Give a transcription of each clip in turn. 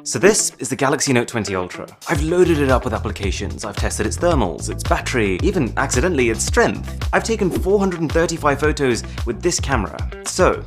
So this is the Galaxy Note 20 Ultra. I've loaded it up with applications, I've tested its thermals, its battery, even accidentally its strength. I've taken 435 photos with this camera. So,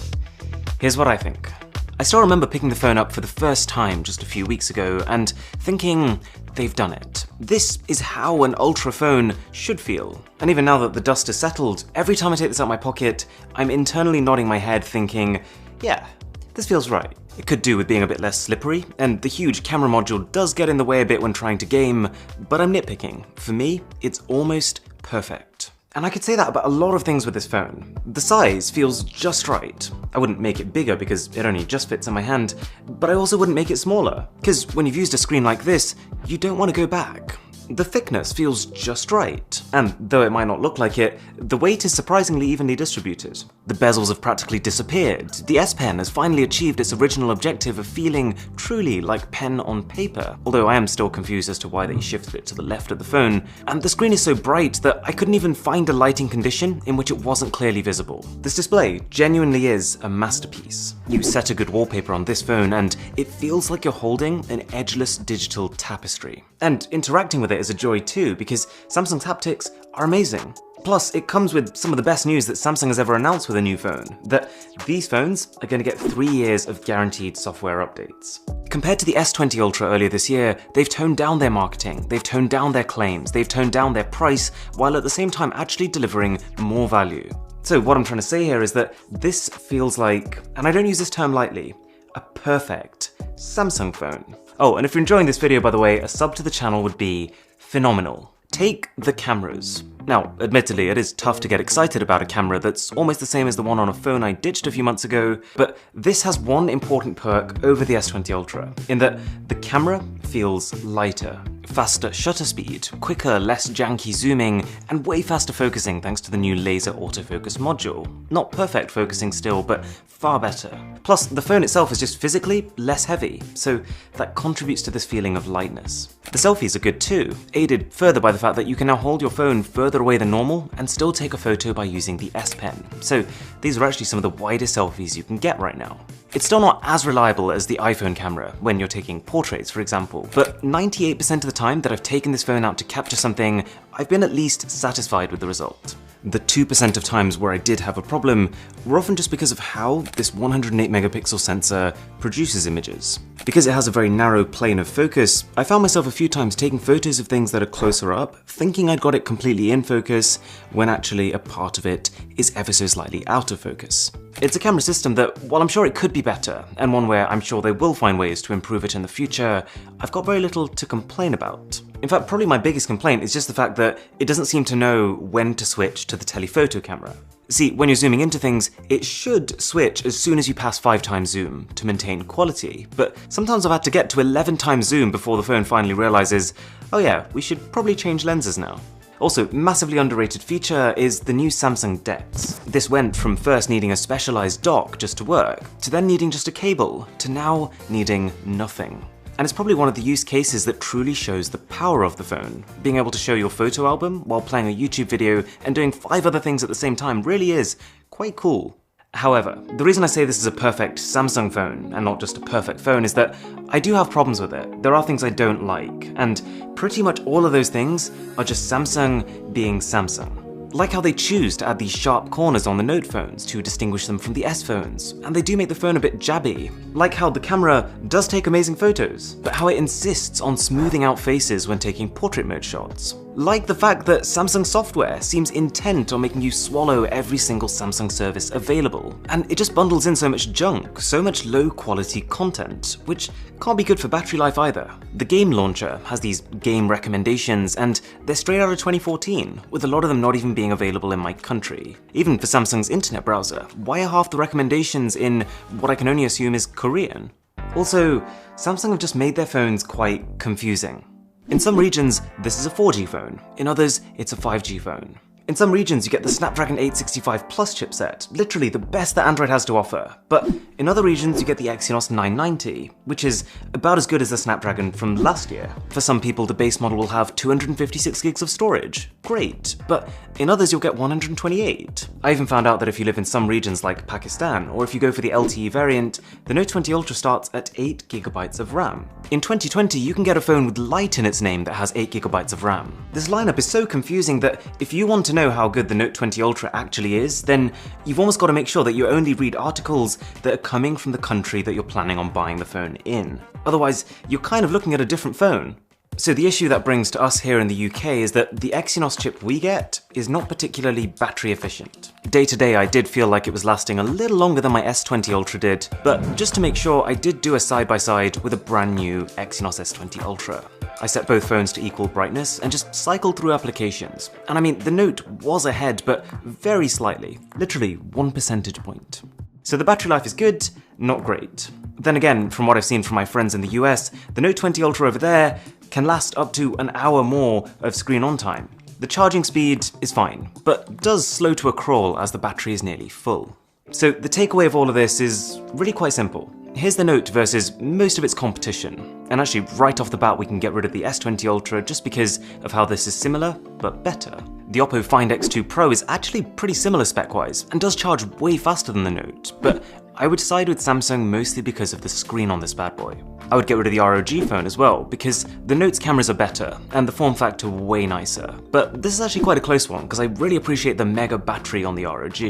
here's what I think. I still remember picking the phone up for the first time just a few weeks ago and thinking, they've done it. This is how an Ultra phone should feel. And even now that the dust has settled, every time I take this out of my pocket, I'm internally nodding my head thinking, yeah, this feels right. It could do with being a bit less slippery, and the huge camera module does get in the way a bit when trying to game, but I'm nitpicking. For me, it's almost perfect. And I could say that about a lot of things with this phone. The size feels just right. I wouldn't make it bigger because it only just fits in my hand, but I also wouldn't make it smaller, because when you've used a screen like this, you don't want to go back. The thickness feels just right, and though it might not look like it, the weight is surprisingly evenly distributed. The bezels have practically disappeared, the S Pen has finally achieved its original objective of feeling truly like pen on paper, although I am still confused as to why they shifted it to the left of the phone, and the screen is so bright that I couldn't even find a lighting condition in which it wasn't clearly visible. This display genuinely is a masterpiece. You set a good wallpaper on this phone and it feels like you're holding an edgeless digital tapestry. And interacting with it is a joy too, because Samsung's haptics are amazing. Plus, it comes with some of the best news that Samsung has ever announced with a new phone, that these phones are going to get 3 years of guaranteed software updates. Compared to the S20 Ultra earlier this year, they've toned down their marketing, they've toned down their claims, they've toned down their price, while at the same time actually delivering more value. So what I'm trying to say here is that this feels like, and I don't use this term lightly, a perfect Samsung phone. Oh, and if you're enjoying this video, by the way, a sub to the channel would be phenomenal. Take the cameras. Now, admittedly, it is tough to get excited about a camera that's almost the same as the one on a phone I ditched a few months ago, but this has one important perk over the S20 Ultra, in that the camera feels lighter. Faster shutter speed, quicker, less janky zooming, and way faster focusing thanks to the new laser autofocus module. Not perfect focusing still, but far better. Plus, the phone itself is just physically less heavy, so that contributes to this feeling of lightness. The selfies are good too, aided further by the fact that you can now hold your phone further away than normal and still take a photo by using the S Pen. So these are actually some of the widest selfies you can get right now. It's still not as reliable as the iPhone camera when you're taking portraits, for example, but 98% of the time that I've taken this phone out to capture something, I've been at least satisfied with the result. The 2% of times where I did have a problem were often just because of how this 108 megapixel sensor produces images. Because it has a very narrow plane of focus, I found myself a few times taking photos of things that are closer up, thinking I'd got it completely in focus, when actually a part of it is ever so slightly out of focus. It's a camera system that, while I'm sure it could be better, and one where I'm sure they will find ways to improve it in the future, I've got very little to complain about. In fact, probably my biggest complaint is just the fact that it doesn't seem to know when to switch to the telephoto camera. See, when you're zooming into things, it should switch as soon as you pass 5 times zoom to maintain quality, but sometimes I've had to get to 11 times zoom before the phone finally realizes, oh yeah, we should probably change lenses now. Also, massively underrated feature is the new Samsung DeX. This went from first needing a specialized dock just to work, to then needing just a cable, to now needing nothing. And it's probably one of the use cases that truly shows the power of the phone. Being able to show your photo album while playing a YouTube video and doing 5 other things at the same time really is quite cool. However, the reason I say this is a perfect Samsung phone, and not just a perfect phone, is that I do have problems with it. There are things I don't like, and pretty much all of those things are just Samsung being Samsung. Like how they choose to add these sharp corners on the Note phones to distinguish them from the S phones, and they do make the phone a bit jabby. Like how the camera does take amazing photos, but how it insists on smoothing out faces when taking portrait mode shots. Like the fact that Samsung software seems intent on making you swallow every single Samsung service available, and it just bundles in so much junk, so much low quality content, which can't be good for battery life either. The game launcher has these game recommendations, and they're straight out of 2014, with a lot of them not even being available in my country. Even for Samsung's internet browser, why are half the recommendations in what I can only assume is Korean? Also, Samsung have just made their phones quite confusing. In some regions, this is a 4G phone. In others, it's a 5G phone. In some regions, you get the Snapdragon 865 Plus chipset, literally the best that Android has to offer. But in other regions, you get the Exynos 990, which is about as good as the Snapdragon from last year. For some people, the base model will have 256 gigs of storage. Great. But in others, you'll get 128. I even found out that if you live in some regions like Pakistan, or if you go for the LTE variant, the Note 20 Ultra starts at 8 GB of RAM. In 2020, you can get a phone with Lite in its name that has 8GB of RAM. This lineup is so confusing that if you want to know how good the Note 20 Ultra actually is, then you've almost got to make sure that you only read articles that are coming from the country that you're planning on buying the phone in. Otherwise, you're kind of looking at a different phone. So the issue that brings to us here in the UK is that the Exynos chip we get is not particularly battery efficient. Day to day I did feel like it was lasting a little longer than my S20 Ultra did, but just to make sure I did do a side-by-side with a brand new Exynos S20 Ultra. I set both phones to equal brightness and just cycled through applications. And I mean, the Note was ahead, but very slightly, literally 1 percentage point. So the battery life is good, not great. Then again, from what I've seen from my friends in the US, the Note 20 Ultra over there can last up to an hour more of screen on time. The charging speed is fine, but does slow to a crawl as the battery is nearly full. So the takeaway of all of this is really quite simple. Here's the Note versus most of its competition, and actually right off the bat we can get rid of the S20 Ultra just because of how this is similar, but better. The Oppo Find X2 Pro is actually pretty similar spec-wise, and does charge way faster than the Note, but I would side with Samsung mostly because of the screen on this bad boy. I would get rid of the ROG phone as well, because the Note's cameras are better, and the form factor way nicer. But this is actually quite a close one, because I really appreciate the mega battery on the ROG.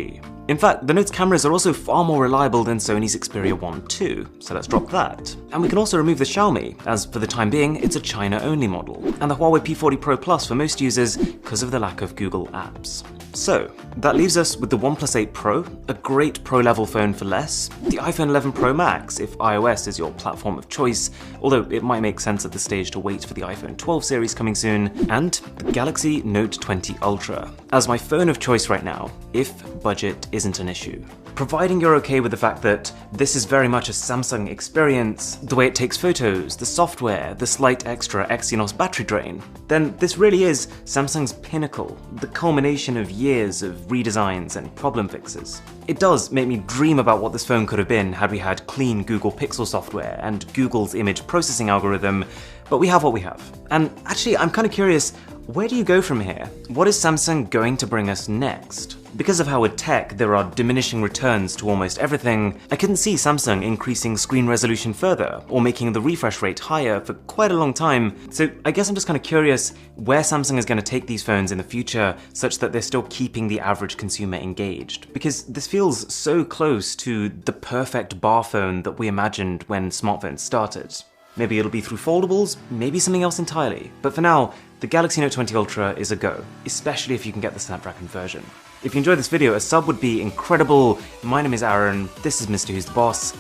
In fact, the Note's cameras are also far more reliable than Sony's Xperia 1 II, so let's drop that. And we can also remove the Xiaomi, as for the time being, it's a China-only model, and the Huawei P40 Pro Plus for most users because of the lack of Google apps. So, that leaves us with the OnePlus 8 Pro, a great pro-level phone for less, the iPhone 11 Pro Max if iOS is your platform of choice, although it might make sense at this stage to wait for the iPhone 12 series coming soon, and the Galaxy Note 20 Ultra, as my phone of choice right now, if budget isn't an issue. Providing you're okay with the fact that this is very much a Samsung experience, the way it takes photos, the software, the slight extra Exynos battery drain, then this really is Samsung's pinnacle, the culmination of years of redesigns and problem fixes. It does make me dream about what this phone could have been had we had clean Google Pixel software and Google's image processing algorithm, but we have what we have. And actually, I'm kind of curious, where do you go from here? What is Samsung going to bring us next? Because of how with tech there are diminishing returns to almost everything, I couldn't see Samsung increasing screen resolution further or making the refresh rate higher for quite a long time, so I guess I'm just kind of curious where Samsung is going to take these phones in the future such that they're still keeping the average consumer engaged. Because this feels so close to the perfect bar phone that we imagined when smartphones started. Maybe it'll be through foldables, maybe something else entirely, but for now, the Galaxy Note 20 Ultra is a go, especially if you can get the Snapdragon version. If you enjoyed this video, a sub would be incredible. My name is Aaron, this is Mr. Who's the Boss,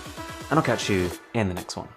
and I'll catch you in the next one.